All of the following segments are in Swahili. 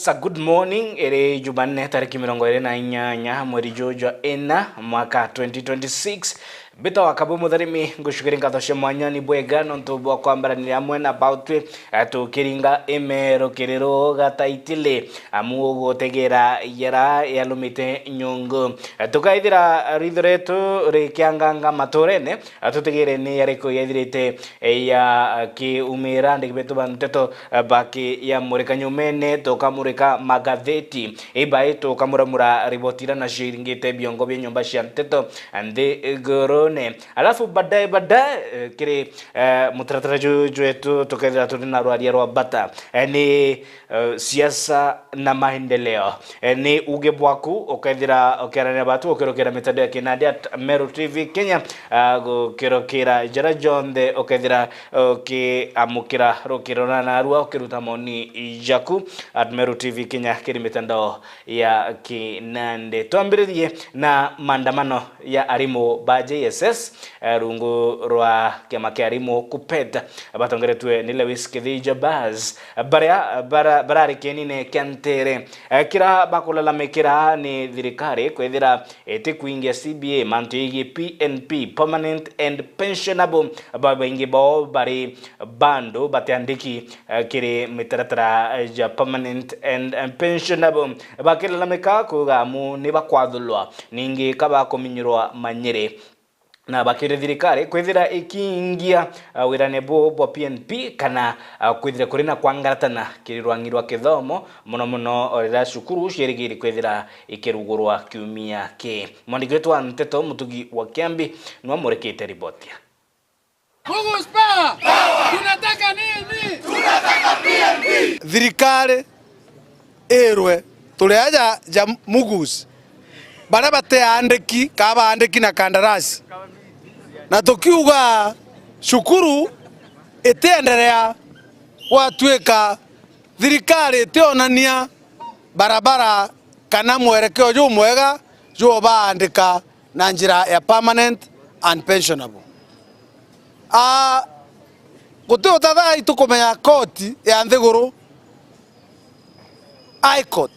It's a good morning. Ere Jumanne tariki 28 mweri Jojo ena mwaka 2026. Bita wakabu mutharimi ngushukiri ngatho mwanya ni bwega nontu bwa kwambaranira amwe na bautwe atukiringa emero kiriro gataitile amu gutegera yara yalumite nyungu tukaithira rithoretu rikianganga maturene atutegere ni yariko yaithirite ya ki umira ndigibetu banteto baki ya murekanyumene tukamurika magatheti ibai tukamuramura ribotira na shiringite biongo bya nyumba cia nteto ande goro alafu baadaye kile mutaratara wetu tukaenda tunina rwaria rwa bata ni siasa na maendeleo ni uge bwaku ukaithira ukerania batu ukirokera mitandao ya Kinadia Meru TV Kenya ukirokera jara jonde ukaithira amukira rokirona na rwa ukiruta moni jaku at Meru TV Kenya kiri mitandao ya Kinande. Tuambiririe na maandamano ya arimu ba JSS rungu rwa kiama kia arimu kupeta batongeretwe ni Lewis Kithija Baz barari kenine kantere kira bakulalamikira ni thirikari kwethira kuingia CBA mantu igi PNP permanent and pensionable baingi bo bari bando batandiki kiri mitaratara ja permanent and pensionable bakilalamika kugamu ni bakwathulwa ningi kaba kominyirwa manyire na bakire thirikari kwethira ikiingia wirane bo PNP kana kwethira kurina kwangaratana kirirwangirwa kithomo muno orira cukuru cirigiri kwethira ikirugurwa kiumia ke mwandiki wetu wa nteto mutugi wa Kiambi nwa murekete ribotia Mugus Power tunataka nini? Tunataka PNP. Thirikari erwe tuleaja ja Mugus bara bate andiki kaba andiki na kandarasi na tukiuga shukuru itenderea watweka thirikari tionania barabara kana mwerekeo jo mwega jo baandika na njira ya permanent and pensionable gutio tatha itukumenya koti ya nthiguru High Court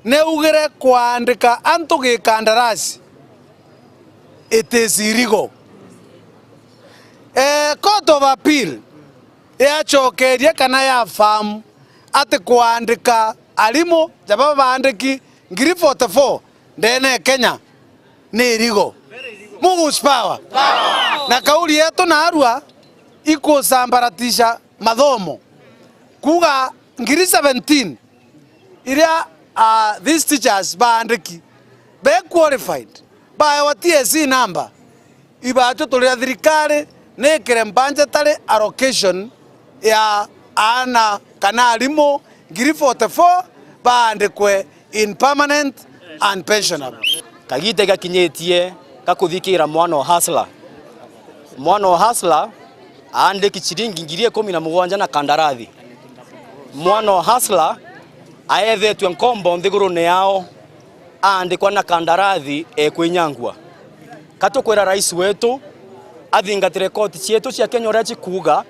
neugire kwandika antu gikandarasi it is illegal. Court of Appeal yachokerie kana ya famu ati kuandika alimu jaba baandiki ngiri 44 ndene Kenya ni illegal. Mugus Power na kauli yetu na arua ikusambaratisha mathomo kuga ngiri 17 iria these teachers baandiki be qualified by what TSC number ibacho tulia thirikari nekere mbanje tale allocation ya ana kana alimu ngiri 44 baandikwe in permanent and pensionable kagite gakinyetie kakuthikira mwana hustler andiki chiringi ngiri 17 na kandarathi mwana hustler aethetwe nkombo nthigurune yao andikwa na kandarathi ekwinyangwa katukwira rais wetu athingatire koti cietu cia Kenya uria cikuga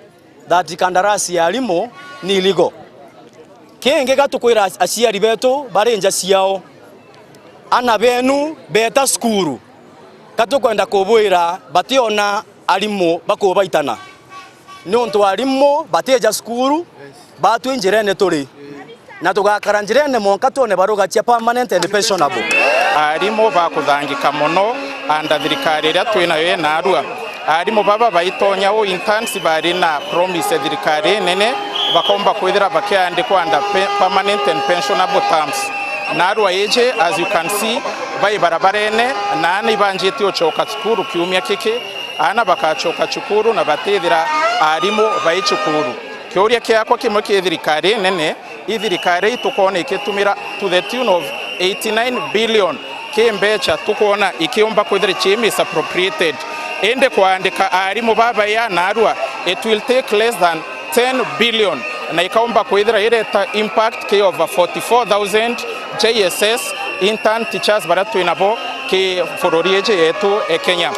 that kandarasi ya alimu ni illegal kingi gatukwira aciari betu bari nja ciao ana benu beta skuru katukwenda kubwira bationa alimu bakubaitana ni untu alimu batieja skuru batu injirene turi na tugakara njirene monka tuone baruga cia permanent and pensionable alimu bakuthangika muno anda thirikari iria twinayo na arua alimu baba baitonya o interns bari na promise thirikari nene bakomba kwithira bakiandikwa anda permanent and pensionable terms na arua eje as you can see bai barabarene na ani banjeti ochoka cukuru kiumia kiki ana bakachoka cukuru na batithira alimu bai cukuru kiuria kiakwa kimwe ki thirikari nene ithirikari tukona ikitumira to the tune of 89 billion kimbecha tukona ikiomba kwithira chi misappropriated ende kuandika alimu baba ya narua it will take less than 10 billion na ikaomba kwithira ireta impact ke over 44,000 JSS intern teachers baratu inabo ke fororieje yetu Kenya.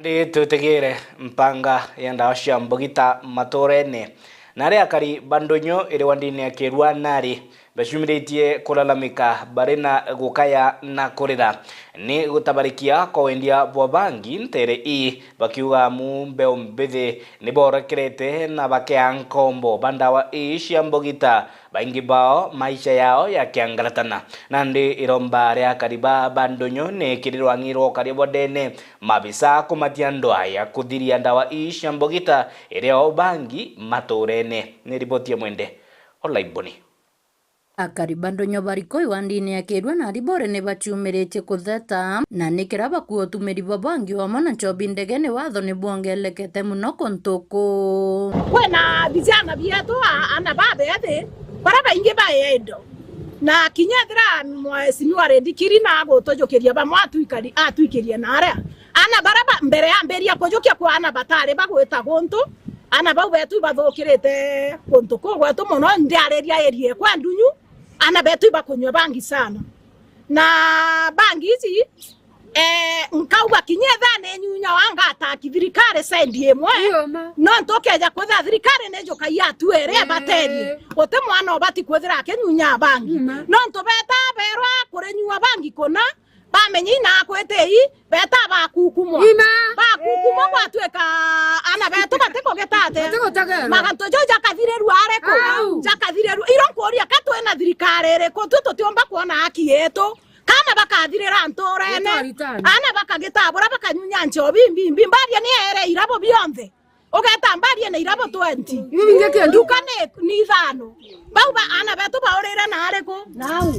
Ndi tutegere mpanga yenda cia mbugita matorene nare akari bandonyo ire wandini akirwa nari bashumiritie kulalamika barina gukaya na kurira ni gutabarikia koendia bwabangi ntere i bakiuga mumbe ombethe ni borekerete na bakeankombo bandawa cia mbugita baingi bao maisha yao yakiangaratana nandi iromba ria kariba bandonyo ne kirirwa ngiro karibo dene mabisa kumatia ndoa ya kuthiria ndawa cia mbugita ireo bangi matorene ni ripoti ya mwende Olaiboni. Akari bandonyo bariko iwandini akirwa na ribore ne bachumirite kutheta na nikira bakuo tumiri babangi wa mona chobi ndege ne watho ne bongelekete muno kontuku kwena vijana bietu ana babe ate baraba inge baedo na kinyethira mwesimiwa redikiri na gotojokeria ba mwatu ikari atuikeria nare ana baraba mbere ya mberia kojokia kwa ana batare bagweta gontu ana bau betu bathokirete kontuku gwetu muno ndiareria erie kwa ndunyu ana betu bakunywa bangi sana na bangi hizi nkauga kinyetha ne nyunya wanga ataki thirikari sendi emwe no ntokeja kwetha thirikari ne joka ya tuere bateri ote mwana obati kwethira kenyunya bangi no ntobeta berwa kurenywa bangi kona bamenyi na kwetei beta bakukumwa bakukumwa kwatweka ana beto bateko getate maganto joja kathireru areko jakathireru ironkoria katwena thirikari reko tutotiomba kuona haki yetu kana bakathirira ntorene ana bakagitabura bakanyunya nchobi mbimbi mbaria ni ere irabo bionthe ogeta mbaria ne irabo 20 ndukane ni thano bauba ana betu baurira na areko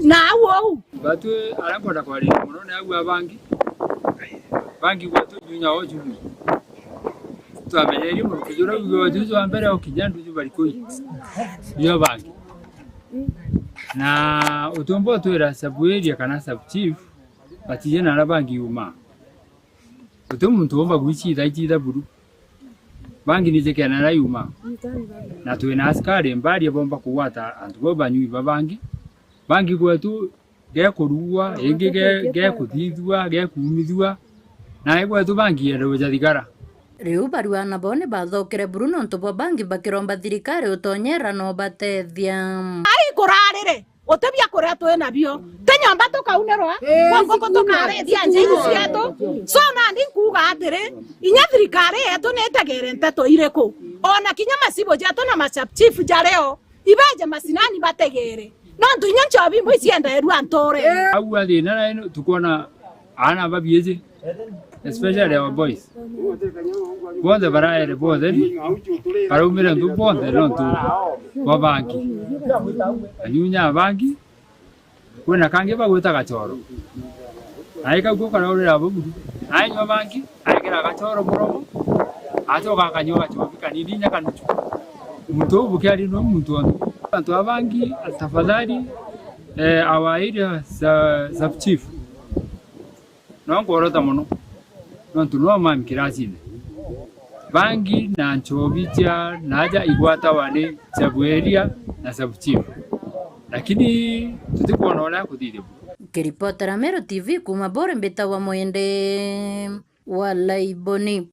nawo batu arakwenda kwa ringo muno ne agwa bangi gwetu nyunya ojumu twamenyeri mu kujura ugo juzo ambere okinyandu jubarikoi yo bangi na utombo twera sabueria kana sub chief batiye na bangi uma utomu ntomba gwichi daiti buru bangi nizeke na rayuma na twena askari mbari bomba kuwata antu banyu babangi bangi gwetu gekurua ingi kuthithua kumithua na gwetu bangi ero jathigara riu barua na bone bathokere Bruno ntobo bangi bakiromba thirikari utonyera no batethia ai kurarire otebia kuria twena bio tenyamba tukaunerwa kwako tukare thia njini cietu so na ndi kuga atire inya thirikari yetu netegere nteto ireko ona kinya masibo jetu na machap chief jareo ibaje masinani bategere no ndunya nchobi mwe cienda eru antore au athi na tukona ana babieze especially our boys bonde baraere bonde para umira ndu bonde nontu babangi anyunya bangi kwena kange bagweta gachoro aika guko kana urira bubu anywa bangi aikira gachoro muromo atoka kanyoga chobika nidinya kanuchu muntu bukyali no muntu antu abangi tafadhali awaida sub chief no ngorota muno nontu no mami kirasine bangi na nchobicha naja igwata wane sabueria na sub chief lakini tutikuona wala kudide kiripotera Mero TV kuma bore mbeta wa mwende Olaiboni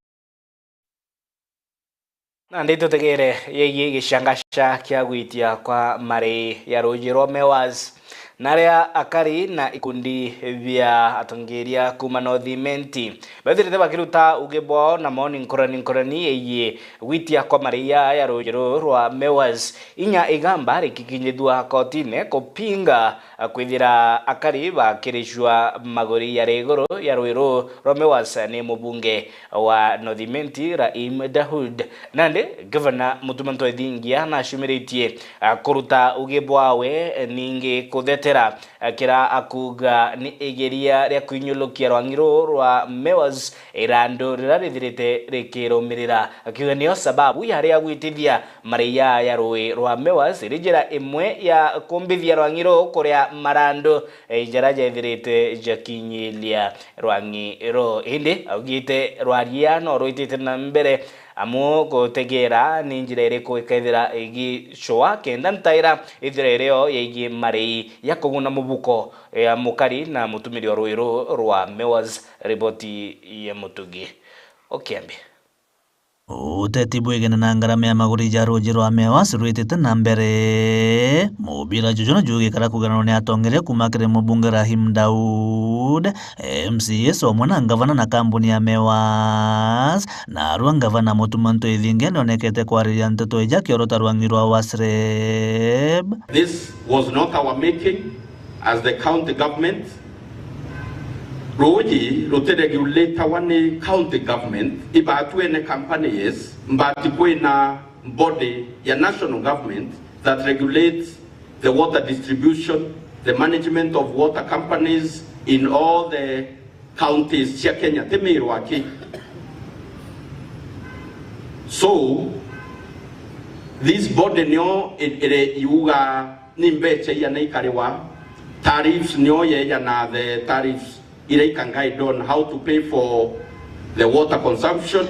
na ndito tegere yeye gishangasha kya gwitia kwa mari ya rujiro Mewaz naria akari na ikundi vya atongeria kuma nothimenti bethirite bakiruta ugebo na morning nkorani yeye gwitia kwa mari ya rujiro rwa Mewaz inya igamba rikikinyithua kotine kupinga kwithira akari bakirishwa magori ya regoro ya rwiro rwa Mewaz ni mubunge wa nothimenti Raim Dahoud nande governor Mutumanto Edingia na shumiritie kuruta ugebwawe ninge kudetera kira akuga ni egeria ria kwinyulukia rwangiro rwa Mewaz irando rirarithirite rikirumirira akiuga niyo sababu yari agwitithia maria ya rwe rwa Mewaz rijira imwe ya kumbithia rwangiro kuria marando ijara jethirite jakinyilia rwangiro indi augite rwaria no rwitite na mbere amo gotegera ninjira iriko ikethira igi showa kenda ntaira ithira ireo yegi mari yakuguna mubuko ya mukari na mutumiri rwiro rwa Mewaz riboti ya mutugi Okiambi. Uteti bwegene na ngarama ya maguri ja roji rwa mewas rwitete na mbere mubira jujona jugi kara kuganano ni atongere kumakire mubunge Rahim Daud MCS omwana ngavana na kampuni ya mewas na arua ngavana motumanto ithinge nonekete kwariria nteto eja kiorota rwangirwa wasreb. This was not our making as the county government. Roji rote regulator one county government ibatu ene companies mbati na body ya national government that regulates the water distribution, the management of water companies in all the counties ya Kenya temirwaki. So this body nyo yuga nimbeche ya neikarewa tariffs nyo ya na the tariffs They can guide on how to pay for the water consumption.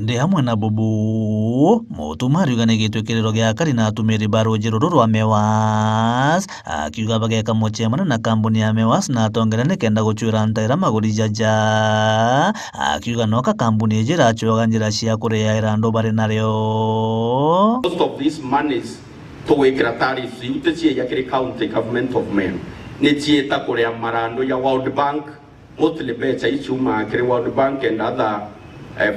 Ndi hamwe na bubu mutumari ugane gitwekiriro gya kari na atumiri baroji ruru rwa mewas akiuga bageka mochemana na kampuni ya mewas na atongerane kenda guchwira ntaira maguri jaja akiuga noka kampuni ejira achoga njira cia kurea irando bari naryo. Most of these monies to wekira tariffs yutetie ya kiri county government of Meru ni tieta kurea marando ya World Bank mostly becha ichuma kiri World Bank and other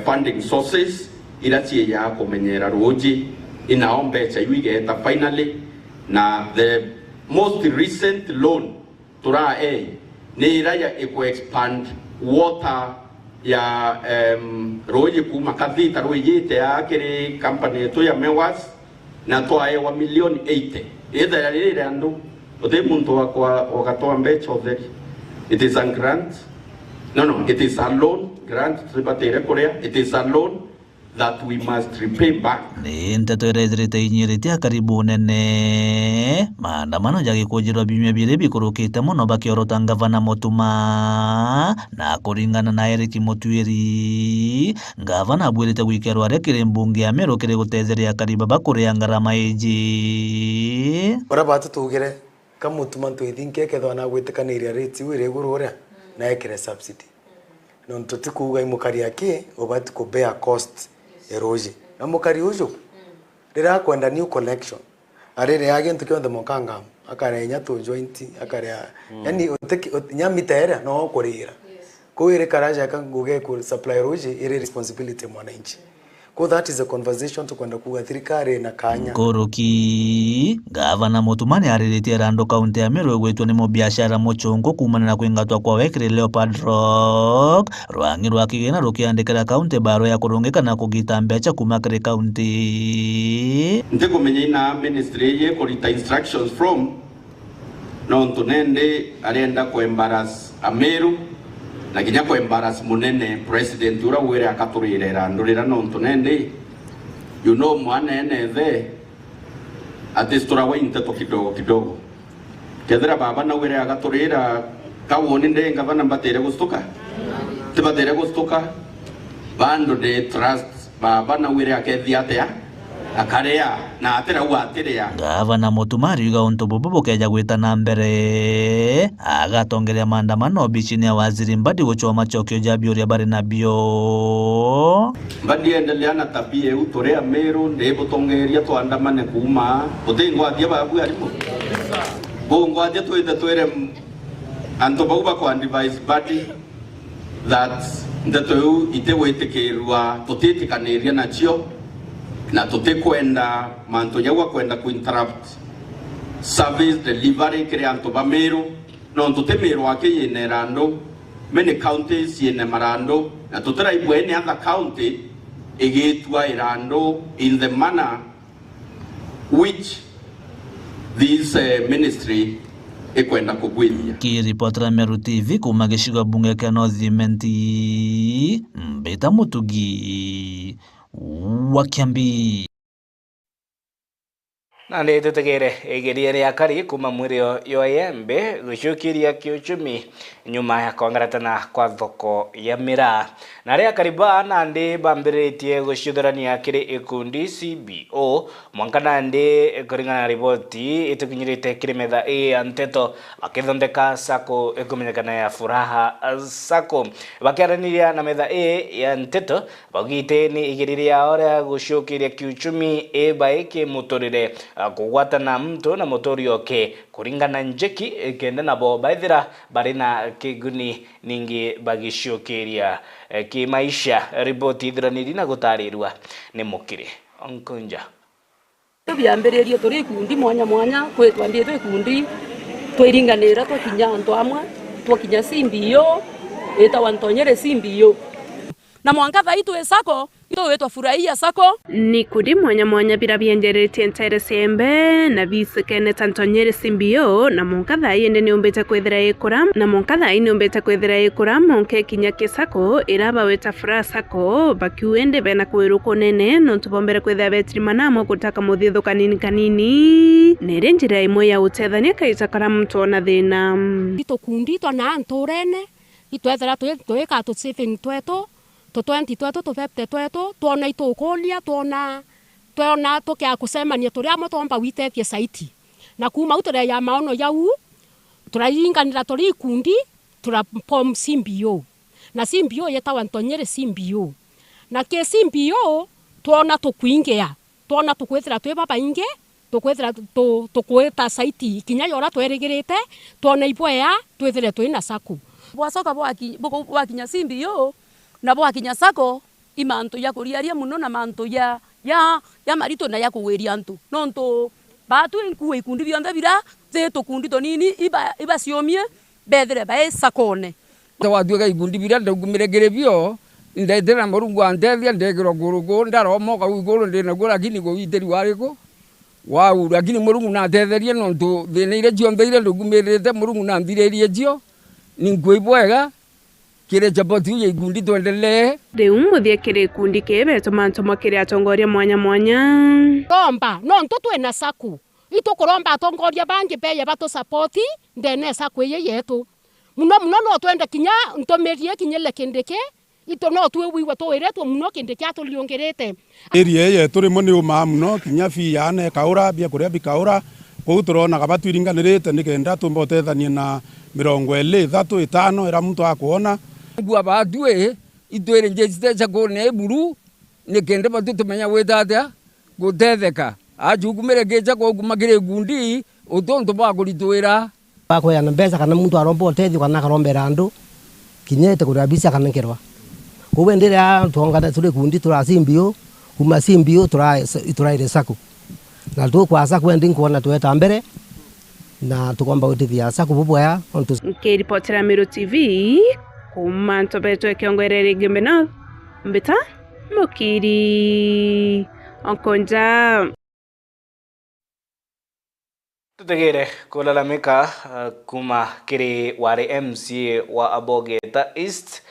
funding sources ilatie ya kumenyera roji inaombecha yuigeta finally na the most recent loan tura ni iraya expand water ya roji kuma kadhita roji ya kiri company to ya mewas na toa wa milioni 80 ida ya lile ando ode muntu wakatoa mbecha oderi. It is a grant. No, it is a loan grant. It is a loan that we must repay back. Ni nteto irethirite inyiritie karibu nene maandamano jagi kujirwa bimwe bire bikurukite muno bakiorota ngavana Motuma na kuringana na Eric Mutwiri ngavana abwirite gwikerwa rekire mbunge ya Meru kire gutetheria kariba bakuria ngarama iji ora batu tugire kamutuma twithinke kethwa na gwitikaniria rate wire gururia na ekire subsidy no ntutikuga imukari yake obati ko bear cost eroji na mukari ujo rira kwenda new collection arere yage ntukyo mokanga akarenya to joint akare yani nyamitere no kurira ko ire karaja kanguge ku supply roji ire responsibility mwananchi. Ko that is a conversation to kwenda kuwa thirikari na kanya Koroki gavana Mutumani ariritie Rando kaunti ya Meru gwetwo ni mubiashara muchongo kumana na kwingatwa kwa wekire Leopard Rock rwangi rwa kigena rukiandikira kaunti baro ya kurungika na kugita mbecha kuma kire kaunti ndiko menyina ministry ye kurita instructions from no ntunende arenda ko embarrass Ameru na kinya ko embarrass munene president ura were akaturira ndurira no ntunende you know mwanene the atistura wa inteto kidogo kedra baba na were akaturira kawoni ndenga bana mbatere gustuka tibatere gustuka bando de trust baba na were akethiate akarea na atera uatiria gavana Mutumari yuga untu bubu keja gwita na mbere agatongeria maandamano bichini ya waziri Mbadi guchwa machokio jabiuria bari nabio Mbadi endelea na tabia utorea Meru ndebo tongeria tuandamane kuma utengo adia babu alipo bongo adia tuita tuere anto babu kwa advise Mbadi that ndato itewe itekerwa tutitikanĩria nacio na tutikwenda manto yawa kwenda ku interrupt service delivery kire anto ba Meru no tutemerwa akiyene Rando many counties yene Marando na tutera ibwene other county egetwa Rando in the manner which this ministry ekwenda kugwithia. Kiripotera Meru TV kuma gicigo bunge kia North Imenti Mbita Mutugi wa Kiambi. na ndi tutegere igeria ria kari kuma mwirio yo Embe gucukiria kiuchumi nyuma ya kwangaratana kwa thoko ya miraa na ria kariba na ndi bambiritie gucudurania kiri ikundi CBO mwankana ndi kuringana riboti itukinyirite kiri metha ya Nteto bakithondeka sako ikumenyekana ya Furaha Sako bakiaraniria na metha ya Nteto bagite ni igeria ora gucukiria kiuchumi baike muturire kugwatana mtu na motori yoke kuringana njeki kenda nabo baithira bari na kiguni ningi bagicukiria kimaisha. Riboti ithiraniri na gutarirwa ni Mukiri Onkunja. Tubiambiririo turi kundi mwanya mwanya kwetwa ndi twi kundi twiringanira twakinya antu amwe twakinya CBO etawa Ntonyere CBO na mwanka thaitu esako ito wetwa Furahia Sako ni kundi mwanya mwanya bira bienjeretie Ntere Sembe na bisekene Ntonyere CBO na mwanka thai ende ni umbete kwethira ikura na mwanka thai ni umbete kwethira ikura monke kinya kisako iraba weta Furaha Sako bakiuende bena kwiruko nene no tubombere kwethira betri manamo kutaka muthitho kanini nere njira imwe ya utethania kaita kara mtu ona thina ito kundi twana nturene itwethira twika tu saving tweto to 20 tweto to 50 tweto tuona itukulia tuona tukia kusemania turia mutomba witethie saiti na kuma uture ya maono yau turainganira turi kundi turapom CBO na CBO yetawa Ntonyere CBO na ke CBO tuona tukuingea tuona tukwethira twi baba inge tukwethira tukweta saiti kinya yora twerigirite tuona ibwea twethire twina Sako bwasoka bwakinya CBO na bwakinya Sako imanto ya kuriaria muno na manto ya marito na ya kuweria antu nonto batu nkuwe ikundi bionda bira zeto kundi tonini iba siomie bedre ba Sakone twaduga ikundi bira ndagumiregere bio ndedera morungu andethia ndegero gurugo ndaromo ka iguru ndina gura gini go iteri wariko wau lakini morungu na ndetherie nonto thineire jiontheire ndugumirite morungu na nthiririe jio ningwibwega kire japoti ye ikundi twendelee riu muthie kire ikundi kebe mantomo kire atongoria mwanya mwanya romba nonto twena Sako itukuromba atongoria bangi beye bato support ndene Sako ye yetu muno no twende kinya ntomerie kinyele kindike ito no twe wiwa twiretwo muno kindike atuliongerete area ye turi moni uma muno kinya fi yane kaura bia kuria bikaura ko turona gabatwiringanirite nikenda tumbotethania na 23 era muntu akuona bua badue itwere njeste chakone buru nikende batu tumenya wetata gutetheka ajugumere geja ko gumagire gundi utonto bagulitwira bako yana mbeza kana muntu arombo tethi kana karombera andu kinyete kuria bisa kana nkerwa kubendere twongana tuli kundi tura CBO kuma CBO tura Sako na tukwa Sako endi nkuona tweta mbere na tukomba utithia Sako bubwa onto K-Reportera Miro TV kuma Ntobeto Kiongwerere Gembena mbita Mukiri Onkonja tutegere kulalamika kuma kiri wari MCA wa Abogeta East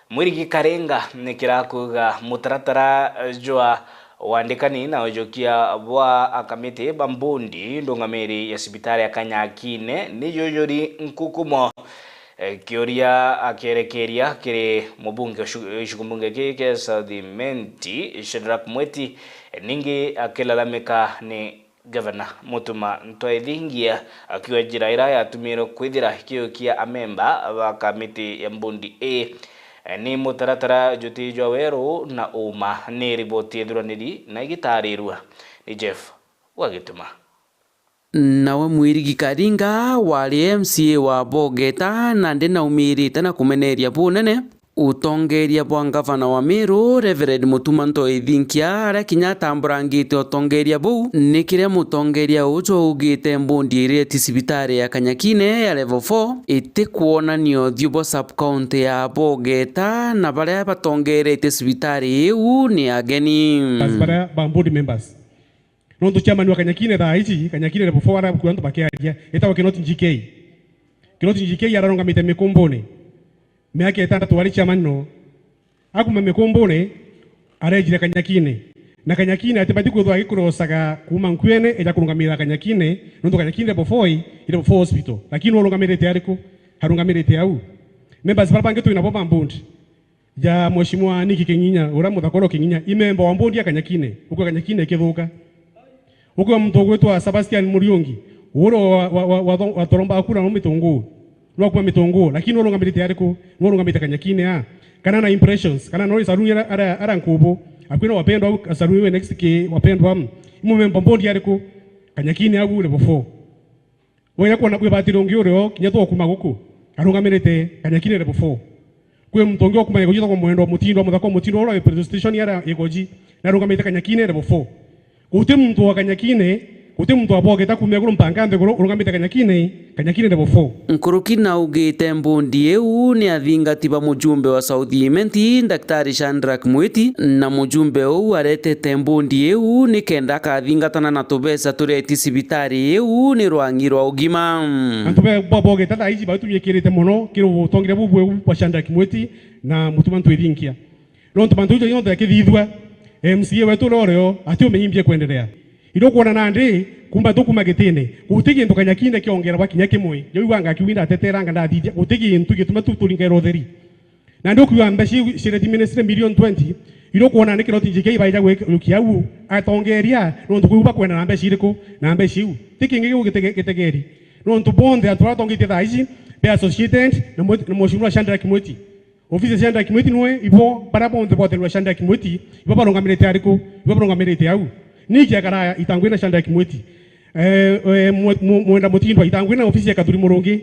Mwirigi Karenga nikirakuga mutaratara jwa wandikani na ojokia bwa akamite bambundi ndongamiri ya sibitari ya Kanyakine ni yoyori nkukumo kioria akerekeria kire mubunge shukumbunge kike Sadimenti Shadrack Mweti ningi akilalamika ni Governor Mutuma Ntwaithingia akiwa jiraira ya tumiro kwithira kiokia amemba wa kamiti ya Mbundi ni mutaratara juti jwaweru na uma ni riboti thuraniri na gitarirwa ni Jeff Wagituma nawe Mwirigi Karinga wali MCA wa Bogeta na ndena umirite na kumeneria bunene utongeria bwa gavana wa Meru Reverend Mutuma Ntwaithingia aria kinya tamburangite utongeria buu ni kiria mutongeria ujo ugite Mbundi ireti sibitari ya Kanyakine ya level 4 iti kuonanio thiubo sub county ya Bogeta na baria batongerete sibitari iu ni ageni baria Mbundi members nondo chairman wa Kanyakine tha ici Kanyakine level 4 ara kuanto bakiaria etawa Kinoti GK araronga mite mikumbone miaka 6 wali chairman no akuma mikumbone arejire Kanyakine na kanyakine atibati kuthwa gikurosaga kuma nkwene eja kurungamira kanyakine nundu kanyakine bofoi ile bofo hospital lakini urungamirite ariko harungamirite au members barabange tu inabo bambundi ya mheshimiwa Niki Kinginya ura muthakoro Kinginya imemba wa mbundi ya kanyakine uko kanyakine kithuka uko mtogo wetu wa Sebastian Muriungi uro wa toromba akura no mitungu no kwa mitungu lakini urungamirite ariko urungamirite kanyakine kana na impressions kana no isarunye ara nkubo akwino wapendwa asarunye next ke wapendwa imemba mbundi ariko kanyakine abu le bofo weya kwa nakwe batirongi uro kinyato kuma guku arungamirite kanyakine le bofo kwe mtongi okumanya kujita kwa mwendo mutindo muthako mutindo ora presentation yara egoji narungamite kanyakine le bofo kute mtu wa kanyakine kute mtu abogeta kumya kuru mpangande kuru urungamite kanyakine le bofo nkuruki na ugite mbundi eu ni athingatiba mujumbe wa South Imenti Daktari Shandrak Mwiti na mujumbe u aretete mbundi eu ni kenda kathingatana na tubesa tureti sibitari eu ni rwangi rwa ugima antube bogeta thaiji batu yekirite muno kiru tongire bubwe kwa Shandrak Mwiti na mutumantu ithinkia no tumantu yonde yakithithwa MCA wetu loreo ati umenyimbie kuendelea ido kuona nandi kumba tukuma gitine utigi ndu kanyakine kiongera bakinya kimwe yo wanga kiwinda teteranga ndathithia utigi ntu gituma tuturinga rotheri na ndu kuwa mbeshi shireti ministry million 20 ido kuona ni kiroti JK baija gwikia u atongeria no ndu kuba kwena na mbeshi iriko na mbeshi u tikingi gitegeri no ndu bonde atura tongite thaici be associated na mheshimiwa Shandrak Mwiti ofisi Shandrak Mwiti noe ibo para bonde bote Shandrak Mwiti ibo barongamirite ariko ibo barongamirite au niki akara itangwina Shandrak Mwiti mwenda mutindo itangwina ofisi ya Kathuri Murungi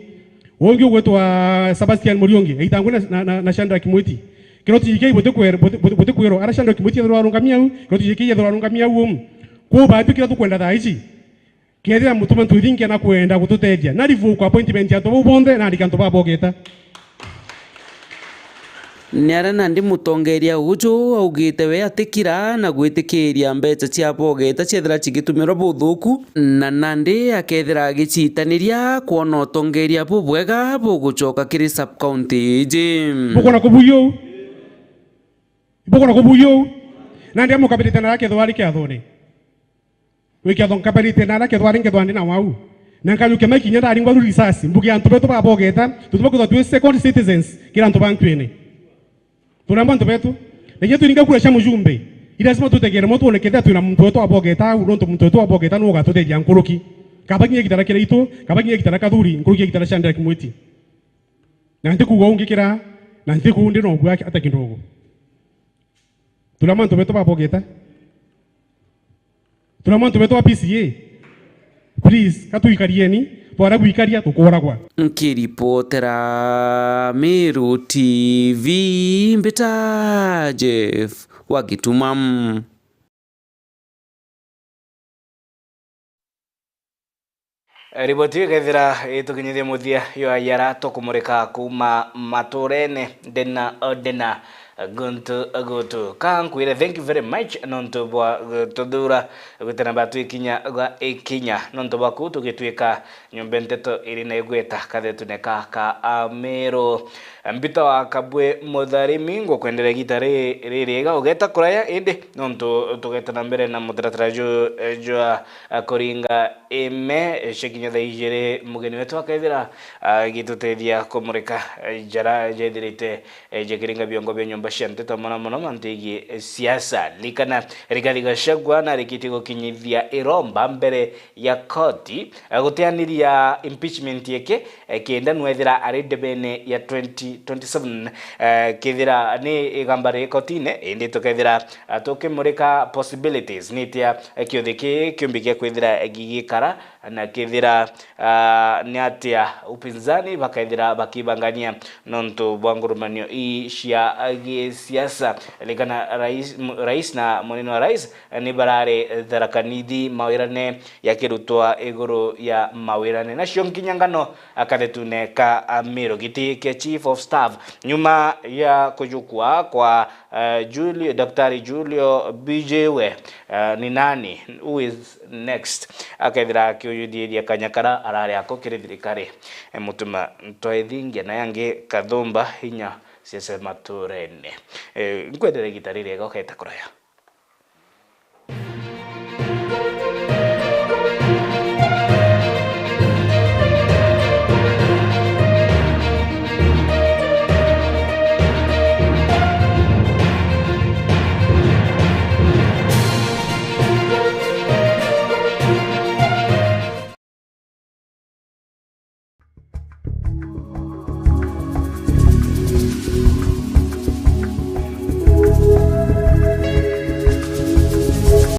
wongi gwetwa Sebastian Muriungi itangwina na Shandrak Mwiti kiroti JK bote kwero ara Shandrak Mwiti ro arungamia u kiroti JK ro arungamia u ko ba tukira tukwenda thaici kethira mutuma twithingia na kwenda gututedia na rivu kwa appointment ya to bonde na ndikanto babogeta niara nandi mutongeria uju augite we atikira na gwitikiria mbeca cia bogeta ciethira cigitumirwo buthuku na nandi akethira agicitaniria kuona utongeria bubwega bugucoka kiri sub county iji bukona kubuyo nandi amukabilite na rake thwari kia thone wiki athon kapalite na rake thwari nge thwandi na wau na nkanyuke makinya ndari ngwa risasi mbugi antu betu babogeta tutubako twa second citizens kila antu bankwene tunamba ntu betu nige turinga kura sha mujumbe lazima tutegere moto oneketa tuna mtu wetu abogeta uronto mtu wetu abogeta no gatuteja nkuruki kabakinye kitara kire ito kabakinye kitara Kathuri nkuruki kitara Shandrak Mwiti na ndi kuwa ungikira na ndi kuundi no bwaki ata kindogo tunamba ntu betu babogeta tunamba ntu betu PCA please katuikarieni twara gwikaria tukoragwa nkiripotera Meru TV mbita Jeff Wagitumam riboti gethira itukinyithia muthia yo ayara tukumurika kuma maturene dena guntu kankwire thank you very much nonto bwa tudura gutana batu ikinya nonto baku tugitwika nyumba nteto iri na igweta kathetuneka ka Amero mbita wa Kabwe Mutharimi ngo kwendera gitare ririga ugeta kuraya inde nonto tugetana mbere na mutaratara jo koringa eme shekinya thaijere mugeni wetu akaithira gituteithia kumurika jara jethirite jekiringa biongo bya nyumba cia nteto mono mantigi siasa likana Rigathi Gachagua na rikiti gukinyithia iromba mbere ya koti gutianiria impeachment yake kenda nwethira ari debene ya 2027 kithira ni igambare kotine indi tukethira tukimurika possibilities nitia kiothiki kiumbike kwithira gigikara na kithira ni atia upinzani bakaithira bakibangania nonto bwangurumanio cia siasa ligana rais na munene wa rais ni barare tharakanidi mawirane yakirutwa iguru ya mawirane na cio nkinyangano akathetune ka Amiro giti ke chief of staff nyuma ya kujukua kwa Daktari Julio Bijewe ni nani who is next akaithira kiuyudiria kanyakara arare ako kirithirikari mutuma twaithingia na yangi kathumba hinya siasa maturene nkwendere gitarire goketa kuraya